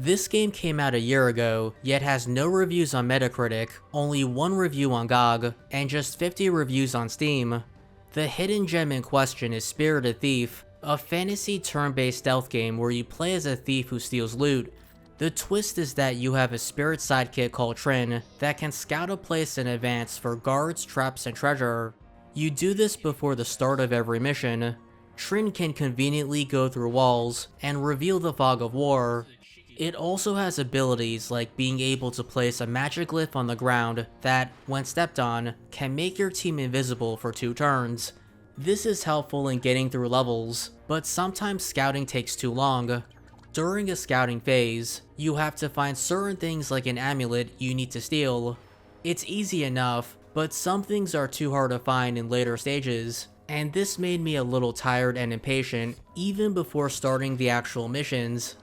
This game came out a year ago, yet has no reviews on Metacritic, only one review on GOG, and just 50 reviews on Steam. The hidden gem in question is Spirited Thief, a fantasy turn-based stealth game where you play as a thief who steals loot. The twist is that you have a spirit sidekick called Trin that can scout a place in advance for guards, traps, and treasure. You do this before the start of every mission. Trin can conveniently go through walls and reveal the fog of war. It also has abilities like being able to place a magic glyph on the ground that, when stepped on, can make your team invisible for 2 turns. This is helpful in getting through levels, but sometimes scouting takes too long. During a scouting phase, you have to find certain things like an amulet you need to steal. It's easy enough, but some things are too hard to find in later stages, and this made me a little tired and impatient even before starting the actual missions.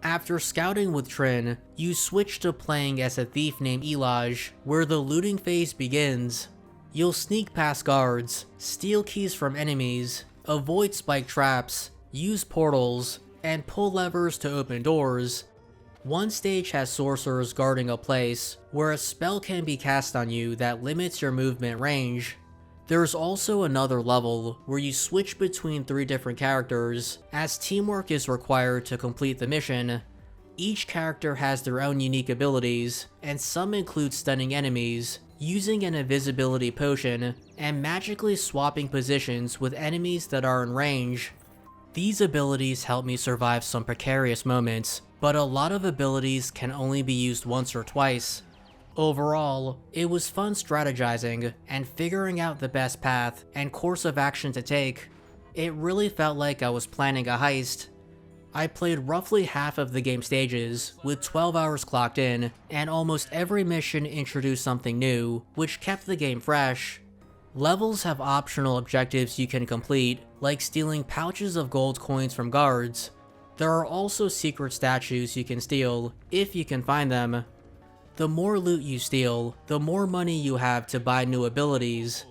After scouting with Trin, you switch to playing as a thief named Elage, where the looting phase begins. You'll sneak past guards, steal keys from enemies, avoid spike traps, use portals, and pull levers to open doors. One stage has sorcerers guarding a place, where a spell can be cast on you that limits your movement range. There's also another level where you switch between 3 different characters, as teamwork is required to complete the mission. Each character has their own unique abilities, and some include stunning enemies, using an invisibility potion, and magically swapping positions with enemies that are in range. These abilities help me survive some precarious moments, but a lot of abilities can only be used once or twice. Overall, it was fun strategizing and figuring out the best path and course of action to take. It really felt like I was planning a heist. I played roughly half of the game stages, with 12 hours clocked in, and almost every mission introduced something new, which kept the game fresh. Levels have optional objectives you can complete, like stealing pouches of gold coins from guards. There are also secret statues you can steal, if you can find them. The more loot you steal, the more money you have to buy new abilities.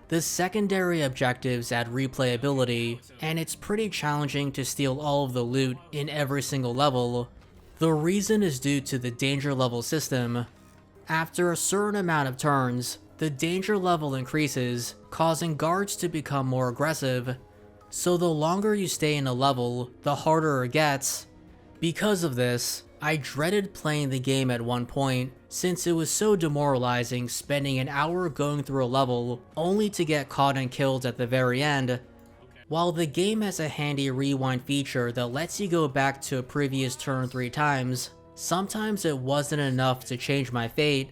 The secondary objectives add replayability, and it's pretty challenging to steal all of the loot in every single level. The reason is due to the danger level system. After a certain amount of turns, the danger level increases, causing guards to become more aggressive. So the longer you stay in a level, the harder it gets. Because of this, I dreaded playing the game at one point, since it was so demoralizing spending an hour going through a level only to get caught and killed at the very end. While the game has a handy rewind feature that lets you go back to a previous turn 3 times, sometimes it wasn't enough to change my fate.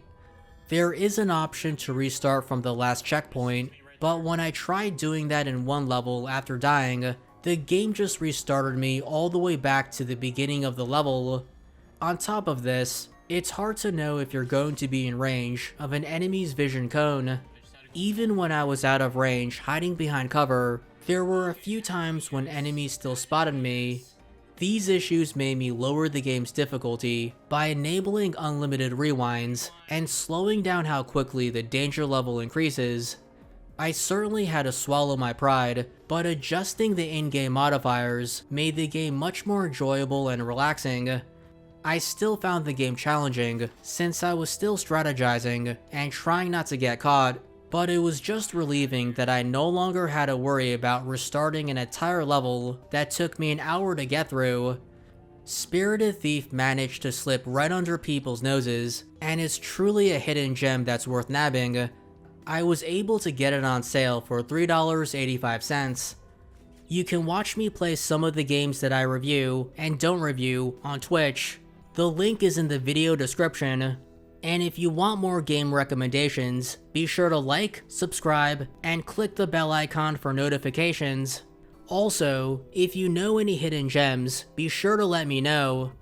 There is an option to restart from the last checkpoint, but when I tried doing that in one level after dying, the game just restarted me all the way back to the beginning of the level. On top of this, it's hard to know if you're going to be in range of an enemy's vision cone. Even when I was out of range hiding behind cover, there were a few times when enemies still spotted me. These issues made me lower the game's difficulty by enabling unlimited rewinds and slowing down how quickly the danger level increases. I certainly had to swallow my pride, but adjusting the in-game modifiers made the game much more enjoyable and relaxing. I still found the game challenging, since I was still strategizing and trying not to get caught, but it was just relieving that I no longer had to worry about restarting an entire level that took me an hour to get through. Spirited Thief managed to slip right under people's noses, and is truly a hidden gem that's worth nabbing. I was able to get it on sale for $3.85. You can watch me play some of the games that I review and don't review on Twitch. The link is in the video description. And if you want more game recommendations, be sure to like, subscribe, and click the bell icon for notifications. Also, if you know any hidden gems, be sure to let me know.